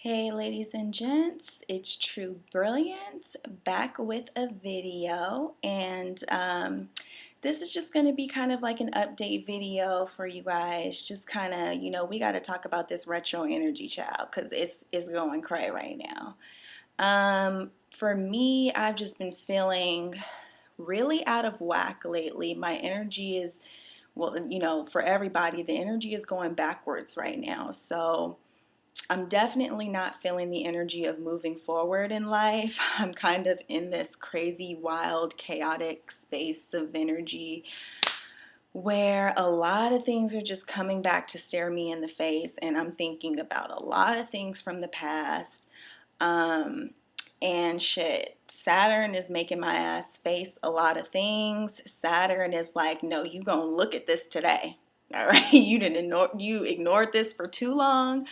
Hey ladies and gents, it's True Brilliance back with a video, and this is just going to be kind of like an update video for you guys. Just kind of, we got to talk about this retro energy, child, because it's going cray right now. For me, I've just been feeling really out of whack lately. My energy is, well, for everybody, the energy is going backwards right now. So I'm definitely not feeling the energy of moving forward in life. I'm kind of in this crazy, wild, chaotic space of energy where a lot of things are just coming back to stare me in the face, and I'm thinking about a lot of things from the past. Um, and shit, Saturn is making my ass face a lot of things. Saturn is like, no, you gonna look at this today. All right, you ignored this for too long.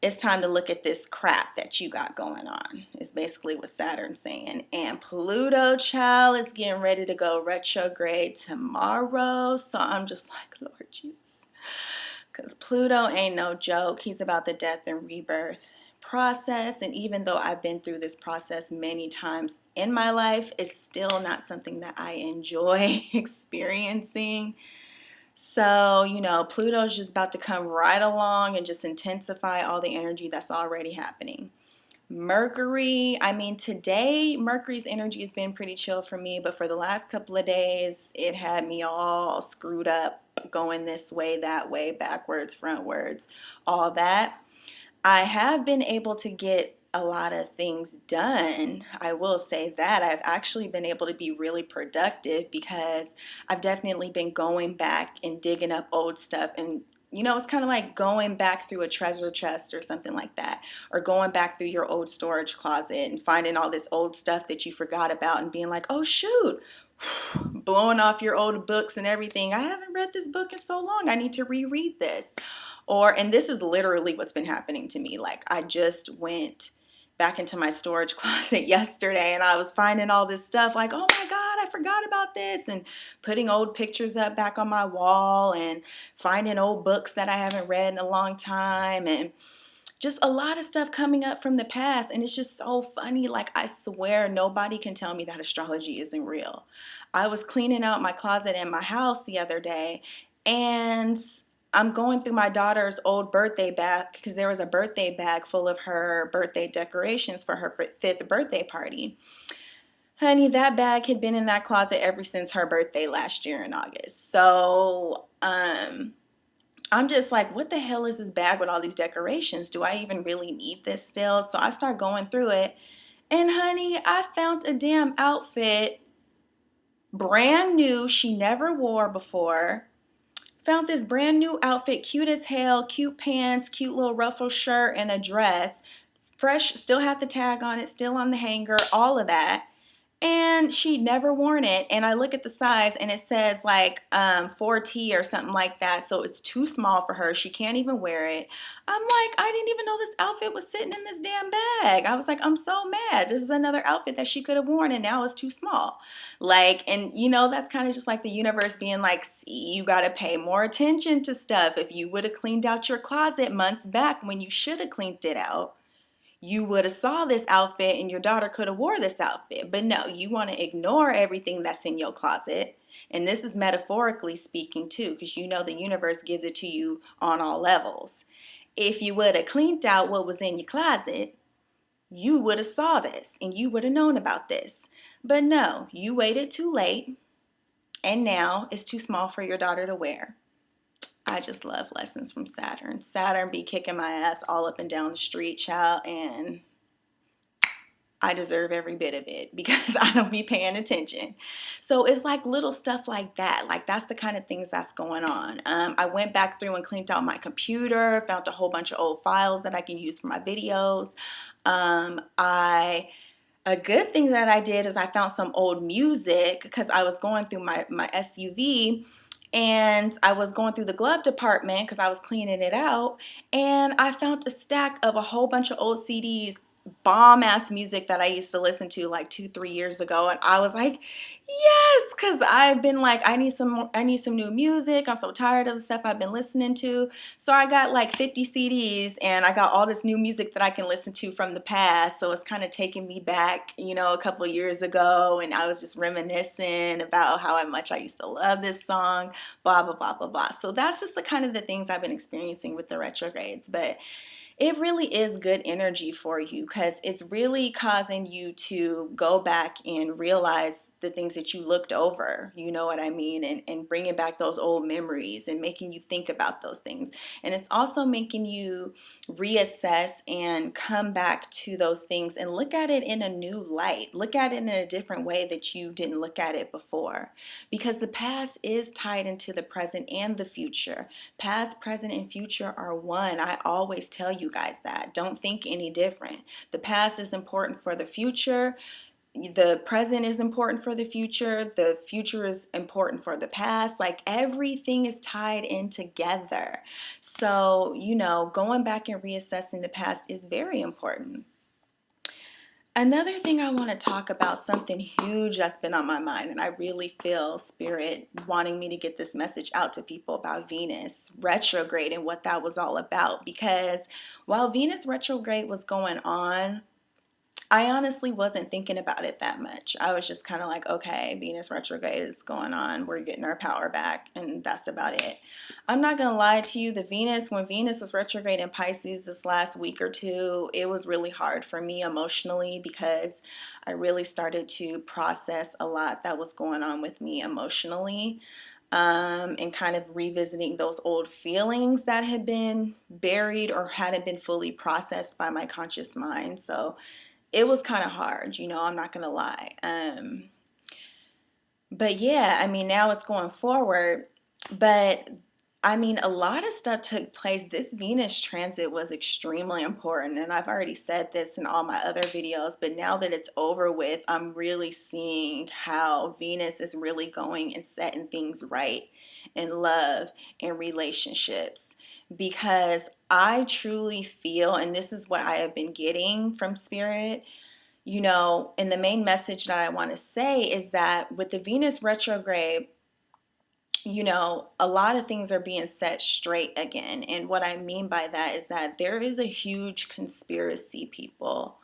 It's time to look at this crap that you got going on. It's basically what Saturn's saying. And Pluto, child, is getting ready to go retrograde tomorrow. So I'm just like, Lord Jesus. Because Pluto ain't no joke. He's about the death and rebirth process. And even though I've been through this process many times in my life, it's still not something that I enjoy experiencing. So, Pluto's just about to come right along and just intensify all the energy that's already happening. Mercury, I mean, today, Mercury's energy has been pretty chill for me, but for the last couple of days, it had me all screwed up, going this way, that way, backwards, frontwards, all that. I have been able to get a lot of things done. I will say that I've actually been able to be really productive because I've definitely been going back and digging up old stuff. And it's kind of like going back through a treasure chest or something like that, or going back through your old storage closet and finding all this old stuff that you forgot about and being like, oh shoot, blowing off your old books and everything. I haven't read this book in so long. I need to reread this. And this is literally what's been happening to me. Like, I just went back into my storage closet yesterday and I was finding all this stuff like, oh my God, I forgot about this, and putting old pictures up back on my wall and finding old books that I haven't read in a long time, and just a lot of stuff coming up from the past. And it's just so funny. Like, I swear nobody can tell me that astrology isn't real. I was cleaning out my closet in my house the other day, and I'm going through my daughter's old birthday bag because there was a birthday bag full of her birthday decorations for her fifth birthday party. Honey, that bag had been in that closet ever since her birthday last year in August. So, I'm just like, what the hell is this bag with all these decorations? Do I even really need this still? So I start going through it. And honey, I found a damn outfit, brand new, she never wore before. Found this brand new outfit, cute as hell, cute pants, cute little ruffle shirt, and a dress. Fresh, still had the tag on it, still on the hanger, all of that. And she'd never worn it. And I look at the size and it says like 4T or something like that. So it's too small for her. She can't even wear it. I'm like, I didn't even know this outfit was sitting in this damn bag. I was like, I'm so mad. This is another outfit that she could have worn and now it's too small. Like, and that's kind of just like the universe being like, see, you got to pay more attention to stuff. If you would have cleaned out your closet months back when you should have cleaned it out, you would have saw this outfit and your daughter could have wore this outfit. But no, you want to ignore everything that's in your closet. And this is metaphorically speaking too, because the universe gives it to you on all levels. If you would have cleaned out what was in your closet, you would have saw this and you would have known about this. But no, you waited too late and now it's too small for your daughter to wear. I just love lessons from Saturn. Saturn be kicking my ass all up and down the street, child, and I deserve every bit of it because I don't be paying attention. So it's like little stuff like that. Like, that's the kind of things that's going on. I went back through and cleaned out my computer, found a whole bunch of old files that I can use for my videos. A good thing that I did is I found some old music because I was going through my SUV. And I was going through the glove department because I was cleaning it out, and I found a stack of a whole bunch of old CDs bomb ass music that I used to listen to like 2, 3 years ago, and I was like, yes, because I've been like, I need some new music. I'm so tired of the stuff I've been listening to. So I got like 50 CDs, and I got all this new music that I can listen to from the past. So it's kind of taking me back, a couple of years ago, and I was just reminiscing about how much I used to love this song, blah blah blah blah blah. So that's just the kind of the things I've been experiencing with the retrogrades, but it really is good energy for you because it's really causing you to go back and realize the things that you looked over, you know what I mean? And bringing back those old memories and making you think about those things. And it's also making you reassess and come back to those things and look at it in a new light. Look at it in a different way that you didn't look at it before. Because the past is tied into the present and the future. Past, present, and future are one. I always tell you guys that. Don't think any different. The past is important for the future. The present is important for the future is important for the past. Like everything is tied in together. So, going back and reassessing the past is very important. Another thing I want to talk about, something huge that's been on my mind, and I really feel Spirit wanting me to get this message out to people about Venus retrograde and what that was all about. Because while Venus retrograde was going on, I honestly wasn't thinking about it that much. I was just kind of like, okay, Venus retrograde is going on. We're getting our power back, and that's about it. I'm not going to lie to you. When Venus was retrograde in Pisces this last week or two, it was really hard for me emotionally because I really started to process a lot that was going on with me emotionally. And kind of revisiting those old feelings that had been buried or hadn't been fully processed by my conscious mind. So it was kind of hard, I'm not going to lie. But yeah, now it's going forward. But a lot of stuff took place. This Venus transit was extremely important. And I've already said this in all my other videos. But now that it's over with, I'm really seeing how Venus is really going and setting things right in love and relationships. Because I truly feel, and this is what I have been getting from Spirit, and the main message that I want to say is that with the Venus retrograde, a lot of things are being set straight again. And what I mean by that is that there is a huge conspiracy, people,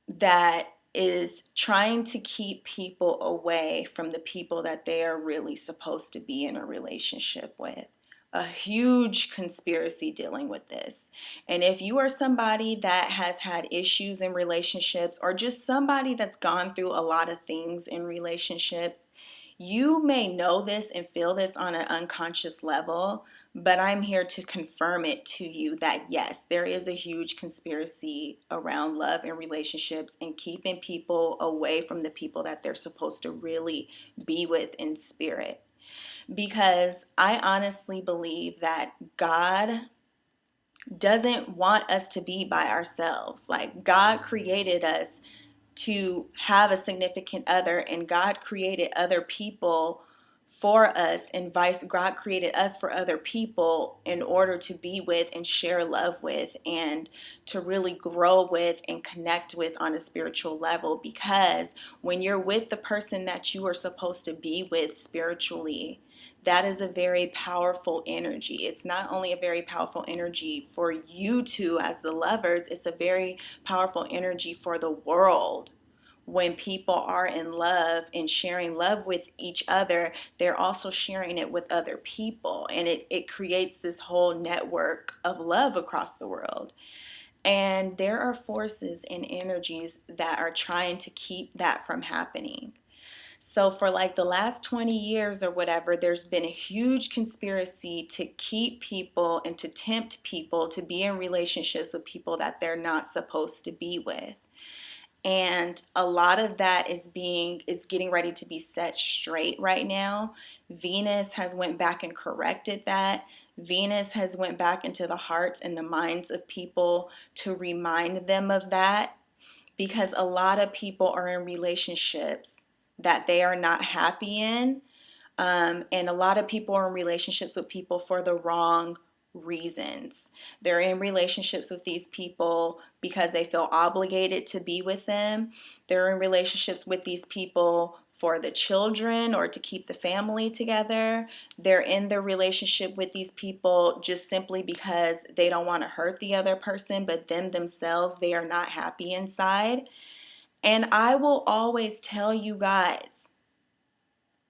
that is trying to keep people away from the people that they are really supposed to be in a relationship with. A huge conspiracy dealing with this. And if you are somebody that has had issues in relationships, or just somebody that's gone through a lot of things in relationships, you may know this and feel this on an unconscious level, but I'm here to confirm it to you that yes, there is a huge conspiracy around love and relationships and keeping people away from the people that they're supposed to really be with in spirit. Because I honestly believe that God doesn't want us to be by ourselves. Like, God created us to have a significant other, and God created other people for us, and God created us for other people in order to be with and share love with and to really grow with and connect with on a spiritual level. Because when you're with the person that you are supposed to be with spiritually, that is a very powerful energy. It's not only a very powerful energy for you two as the lovers, it's a very powerful energy for the world. When people are in love and sharing love with each other, they're also sharing it with other people. And it creates this whole network of love across the world. And there are forces and energies that are trying to keep that from happening. So for like the last 20 years or whatever, there's been a huge conspiracy to keep people and to tempt people to be in relationships with people that they're not supposed to be with. And a lot of that is getting ready to be set straight right now. Venus has went back and corrected that. Venus has went back into the hearts and the minds of people to remind them of that, because a lot of people are in relationships that they are not happy in. And a lot of people are in relationships with people for the wrong reasons. They're in relationships with these people because they feel obligated to be with them. They're in relationships with these people for the children or to keep the family together. They're in the relationship with these people just simply because they don't want to hurt the other person, but them themselves, they are not happy inside. And I will always tell you guys,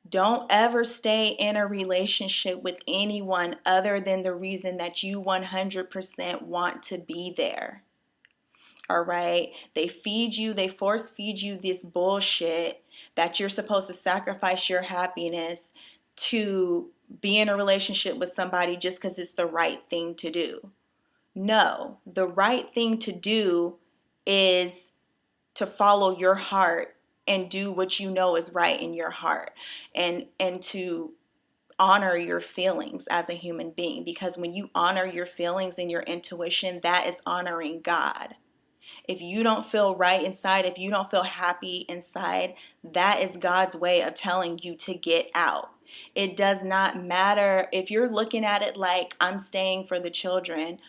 don't ever stay in a relationship with anyone other than the reason that you 100% want to be there. All right? They feed you, they force feed you this bullshit that you're supposed to sacrifice your happiness to be in a relationship with somebody just because it's the right thing to do. No, the right thing to do is to follow your heart and do what you know is right in your heart, and to honor your feelings as a human being, because when you honor your feelings and your intuition, that is honoring God. If you don't feel right inside, if you don't feel happy inside, that is God's way of telling you to get out. It does not matter if you're looking at it like I'm staying for the children.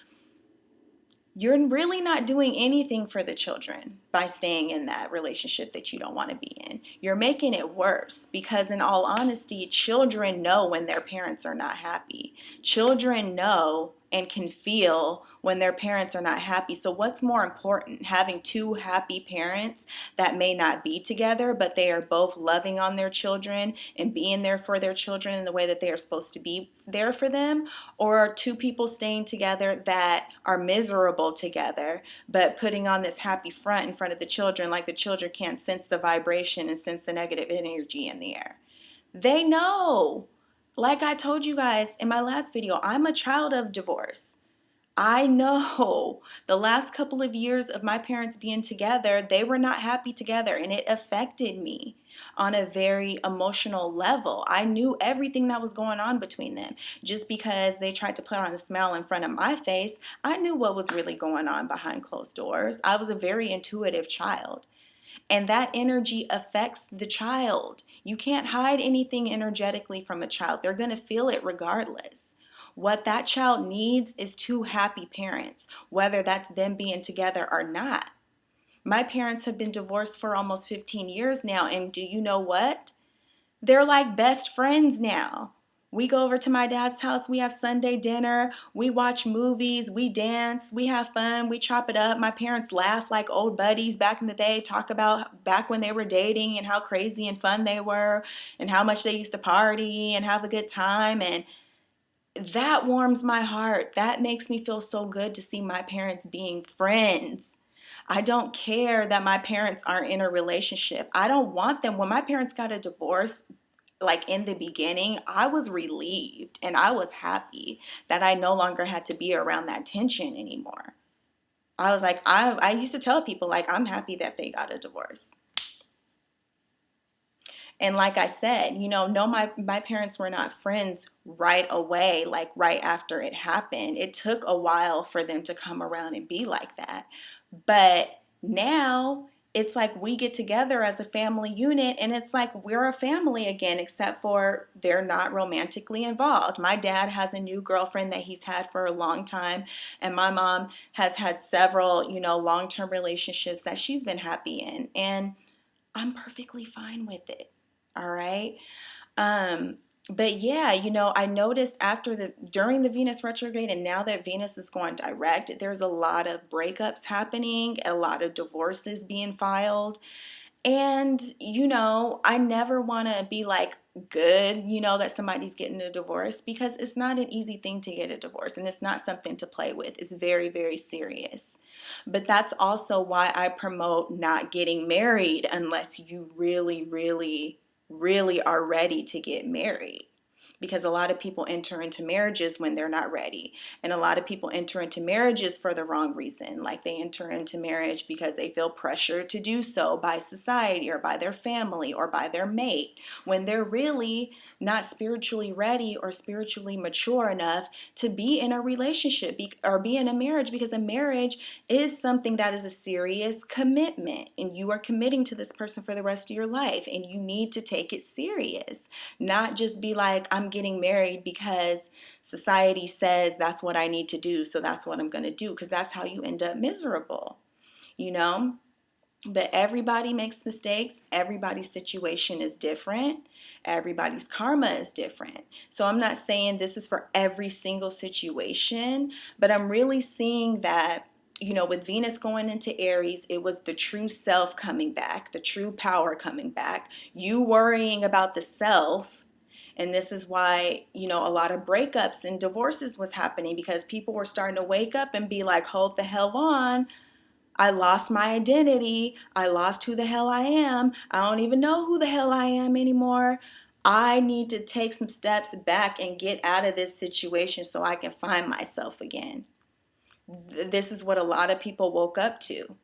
You're really not doing anything for the children by staying in that relationship that you don't want to be in. You're making it worse because, in all honesty, children know when their parents are not happy. Children know and can feel when their parents are not happy. So what's more important, having two happy parents that may not be together, but they are both loving on their children and being there for their children in the way that they are supposed to be there for them, or two people staying together that are miserable together, but putting on this happy front in front of the children, like the children can't sense the vibration and sense the negative energy in the air. They know. Like I told you guys in my last video, I'm a child of divorce. I know the last couple of years of my parents being together, they were not happy together, and it affected me on a very emotional level. I knew everything that was going on between them. Just because they tried to put on a smile in front of my face, I knew what was really going on behind closed doors. I was a very intuitive child. And that energy affects the child. You can't hide anything energetically from a child. They're going to feel it regardless. What that child needs is two happy parents, whether that's them being together or not. My parents have been divorced for almost 15 years now, and do you know what? They're like best friends now. We go over to my dad's house, we have Sunday dinner, we watch movies, we dance, we have fun, we chop it up. My parents laugh like old buddies back in the day, talk about back when they were dating and how crazy and fun they were and how much they used to party and have a good time. And that warms my heart. That makes me feel so good to see my parents being friends. I don't care that my parents aren't in a relationship. I don't want them. When my parents got a divorce, like in the beginning, I was relieved and I was happy that I no longer had to be around that tension anymore. I was like, I used to tell people, like, I'm happy that they got a divorce. And like I said, no, my parents were not friends right away, like right after it happened. It took a while for them to come around and be like that. But now it's like we get together as a family unit and it's like we're a family again, except for they're not romantically involved. My dad has a new girlfriend that he's had for a long time, and my mom has had several, long-term relationships that she's been happy in, and I'm perfectly fine with it. All right. But yeah, I noticed during the Venus retrograde, and now that Venus is going direct, there's a lot of breakups happening, a lot of divorces being filed. And, I never want to be like good, that somebody's getting a divorce, because it's not an easy thing to get a divorce and it's not something to play with. It's very, very serious. But that's also why I promote not getting married unless you really, really, really are ready to get married. Because a lot of people enter into marriages when they're not ready. And a lot of people enter into marriages for the wrong reason. Like they enter into marriage because they feel pressure to do so by society or by their family or by their mate, when they're really not spiritually ready or spiritually mature enough to be in a relationship or be in a marriage, because a marriage is something that is a serious commitment and you are committing to this person for the rest of your life, and you need to take it serious. Not just be like, I'm I'm getting married because society says that's what I need to do, so that's what I'm going to do, because that's how you end up miserable, you know? But everybody makes mistakes. Everybody's situation is different. Everybody's karma is different. So I'm not saying this is for every single situation, but I'm really seeing that, you know, with Venus going into Aries, it was the true self coming back, the true power coming back. You worrying about the self. And this is why, you know, a lot of breakups and divorces was happening, because people were starting to wake up and be like, hold the hell on. I lost my identity. I lost who the hell I am. I don't even know who the hell I am anymore. I need to take some steps back and get out of this situation so I can find myself again. This is what a lot of people woke up to,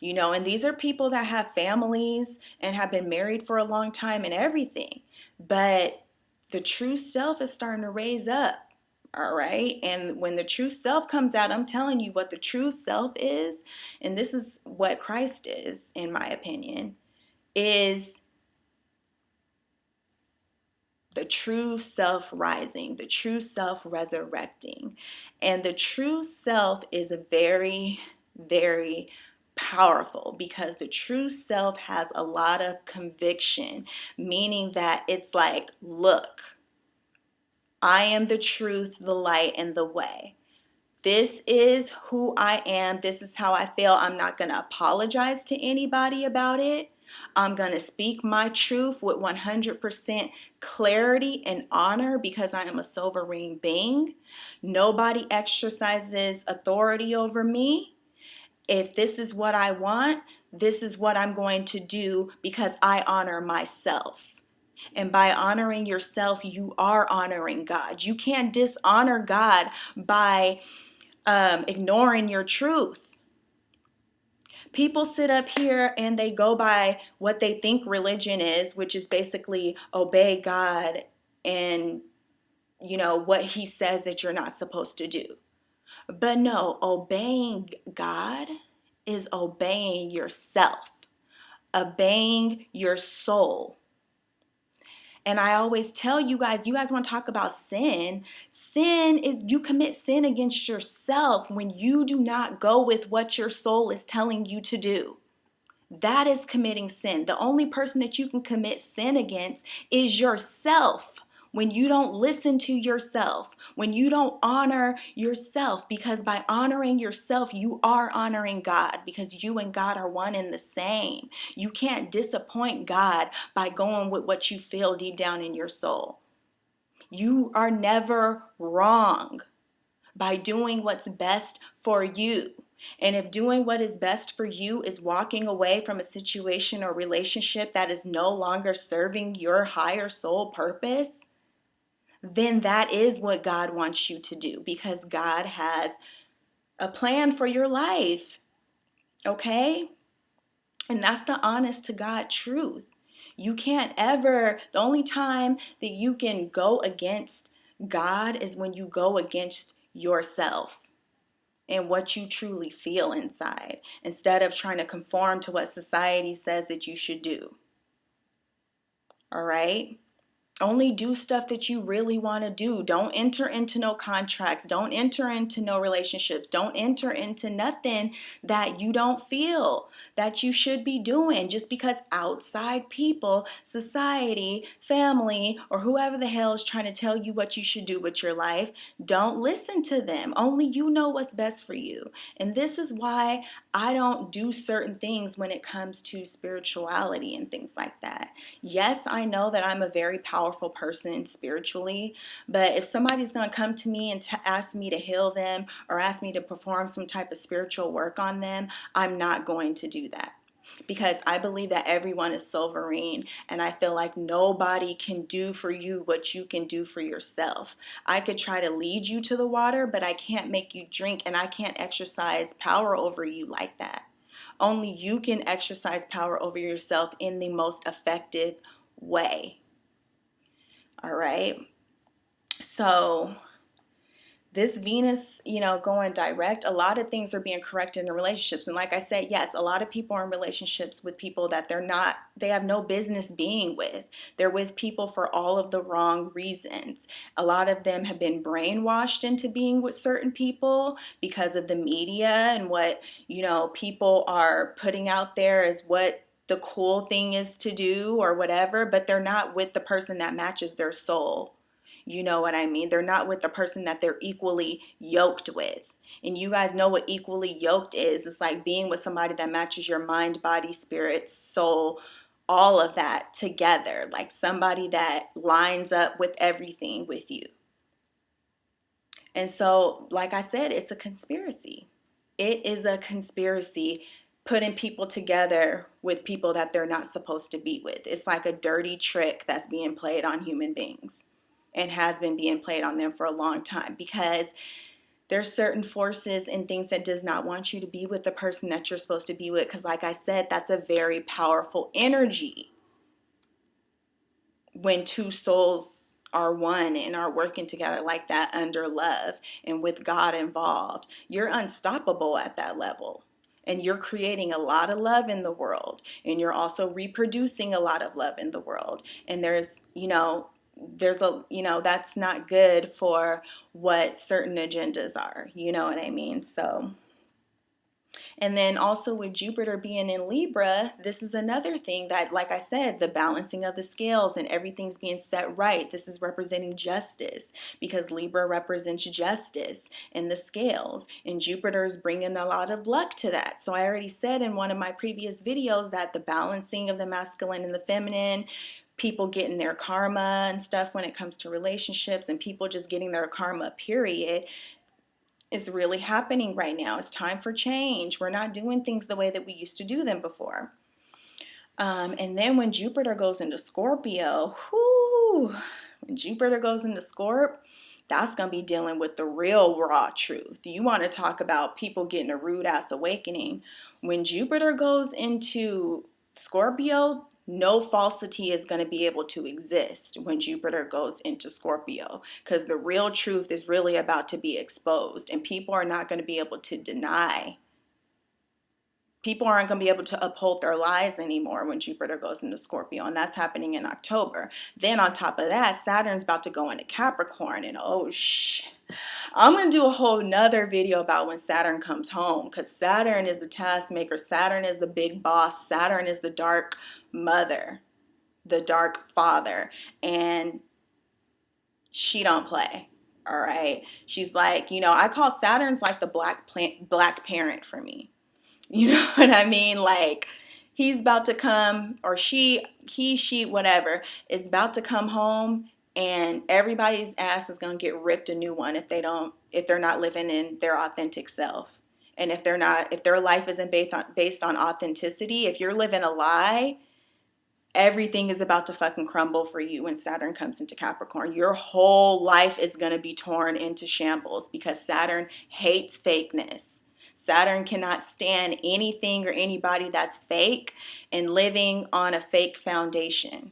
you know, and these are people that have families and have been married for a long time and everything. But the true self is starting to raise up. All right. And when the true self comes out, I'm telling you what the true self is. And this is what Christ is, in my opinion, is the true self rising, the true self resurrecting. And the true self is a very, very powerful, because the true self has a lot of conviction, meaning that it's like, look, I am the truth, the light, and the way. This is who I am. This is how I feel. I'm not going to apologize to anybody about it. I'm going to speak my truth with 100% clarity and honor, because I am a sovereign being. Nobody exercises authority over me. If this is what I want, this is what I'm going to do, because I honor myself. And by honoring yourself, you are honoring God. You can't dishonor God by ignoring your truth. People sit up here and they go by what they think religion is, which is basically obey God and, you know, what he says that you're not supposed to do. But no, obeying God is obeying yourself, obeying your soul. And I always tell you guys want to talk about sin. Sin is, you commit sin against yourself when you do not go with what your soul is telling you to do. That is committing sin. The only person that you can commit sin against is yourself. When you don't listen to yourself, when you don't honor yourself, because by honoring yourself, you are honoring God, because you and God are one and the same. You can't disappoint God by going with what you feel deep down in your soul. You are never wrong by doing what's best for you. And if doing what is best for you is walking away from a situation or relationship that is no longer serving your higher soul purpose, then that is what God wants you to do, because God has a plan for your life. Okay? And that's the honest to God truth. You can't ever, the only time that you can go against God is when you go against yourself and what you truly feel inside, instead of trying to conform to what society says that you should do. All right? Only do stuff that you really want to do. Don't enter into no contracts. Don't enter into no relationships. Don't enter into nothing that you don't feel that you should be doing just because outside people, society, family, or whoever the hell is trying to tell you what you should do with your life. Don't listen to them. Only you know what's best for you. And this is why I don't do certain things when it comes to spirituality and things like that. Yes, I know that I'm a very powerful person spiritually, but if somebody's going to come to me and ask me to heal them or ask me to perform some type of spiritual work on them, I'm not going to do that, because I believe that everyone is sovereign, and I feel like nobody can do for you what you can do for yourself. I could try to lead you to the water, but I can't make you drink, and I can't exercise power over you like that. Only you can exercise power over yourself in the most effective way. All right? So this Venus, going direct, a lot of things are being corrected in relationships. And like I said, yes, a lot of people are in relationships with people that they have no business being with. They're with people for all of the wrong reasons. A lot of them have been brainwashed into being with certain people because of the media and what, people are putting out there as what the cool thing is to do or whatever, but they're not with the person that matches their soul. You know what I mean? They're not with the person that they're equally yoked with. And you guys know what equally yoked is. It's like being with somebody that matches your mind, body, spirit, soul, all of that together. Like somebody that lines up with everything with you. And so, like I said, it's a conspiracy. It is a conspiracy putting people together with people that they're not supposed to be with. It's like a dirty trick that's being played on human beings and has been being played on them for a long time, because there's certain forces and things that does not want you to be with the person that you're supposed to be with, because like I said, that's a very powerful energy when two souls are one and are working together like that under love and with God involved. You're unstoppable at that level. And you're creating a lot of love in the world. And you're also reproducing a lot of love in the world. And that's not good for what certain agendas are. You know what I mean? So, and then also with Jupiter being in Libra, this is another thing that, like I said, the balancing of the scales and everything's being set right. This is representing justice, because Libra represents justice in the scales, and Jupiter is bringing a lot of luck to that. So I already said in one of my previous videos that the balancing of the masculine and the feminine, people getting their karma and stuff when it comes to relationships, and people just getting their karma, period, is really happening right now. It's time for change. We're not doing things the way that we used to do them before. And then when Jupiter goes into Scorpio, when Jupiter goes into Scorp, that's going to be dealing with the real raw truth. You want to talk about people getting a rude ass awakening. When Jupiter goes into Scorpio, no falsity is going to be able to exist when Jupiter goes into Scorpio, because the real truth is really about to be exposed, and people are not going to be able to deny. People aren't going to be able to uphold their lies anymore when Jupiter goes into Scorpio, and that's happening in October. Then on top of that, Saturn's about to go into Capricorn, and I'm going to do a whole nother video about when Saturn comes home, because Saturn is the taskmaker. Saturn is the big boss. Saturn is the dark mother, the dark father, and she don't play. All right. She's like, I call Saturn's like the black parent for me. You know what I mean? Like, he's about to come, or she, whatever, is about to come home, and everybody's ass is going to get ripped a new one if they're not living in their authentic self. And if their life isn't based on authenticity, if you're living a lie, everything is about to fucking crumble for you when Saturn comes into Capricorn. Your whole life is going to be torn into shambles, because Saturn hates fakeness. Saturn cannot stand anything or anybody that's fake and living on a fake foundation.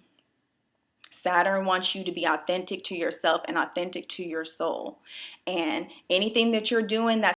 Saturn wants you to be authentic to yourself and authentic to your soul. And anything that you're doing that's